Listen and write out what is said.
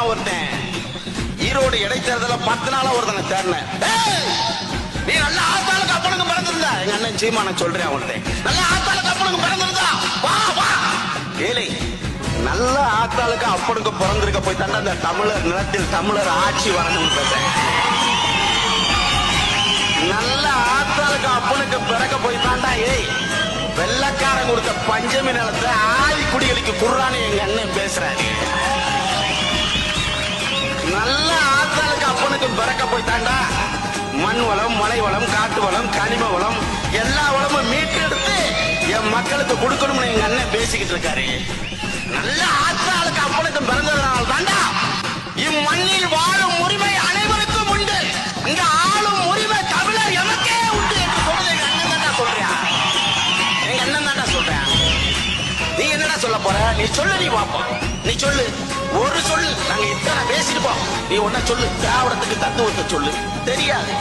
தேடினான் ஒருத்தன். ஈரோடு இடைத்தேர்தல 10 நாளா ஒருத்தனை தேடினேன். நீ நல்ல ஆத்தாளுக்கு அப்பனுக்கு பிறந்திருந்தா, எங்க அண்ணன் சீமான சொல்றேன் அவன்கிட்ட, நல்ல ஆத்தாளுக்கு அப்பனுக்கு பிறந்திருந்தா வா வா ஏழை, நல்ல ஆத்தாளுக்கு அப்பனுக்கு பிறந்திருக்க போய் தாண்டா அந்த தமிழர் நிலத்தில் தமிழர் ஆட்சி வரணும்னு பேசுறேன். நல்ல ஆத்தாளுக்கு அப்பனுக்கு பிறக்க போய் தாண்டா ஏய் வெள்ளக்காரன் கொடுத்த பஞ்சமி நிலத்தை ஆதி குடிகளுக்கு குர்ரானு எங்க அண்ணன் பேசுறாரு. நல்ல ஆத்தாளுக்கு அப்பனுக்கு பிறக்க போய் தாண்டா மண் வளம், மலை வளம், காட்டு வளம், கனிம வளம் எல்லா வளமும் மீட்டு எடுத்து என் மக்களுக்கு கொடுக்கணும்னு எங்க அண்ணன் பேசிக்கிட்டு இருக்காரு. நல்ல ஆத்தாளுக்கு அப்பனுக்கு பிறந்ததுனால தாண்டா இம்மண்ணில் வாழும் உரிமை அனைவருக்கும் உண்டு, இங்க ஆளும் உரிமை தமிழர் எமக்கே உண்டு என்று சொல்றது எங்க அண்ணன் தாண்டா சொல்றேன். எங்க அண்ணன் தாண்டா சொல்றேன். நீ என்னடா சொல்ல போற? நீ சொல்லு, நீ பாப்போம், நீ சொல்லு, ஒரு சொல்லு. நாங்க இத்தனை பேசிருப்போம், நீ ஒன்ன சொல்லு. திராவிடத்துக்கு தத்துவத்தை சொல்லு. தெரியாது.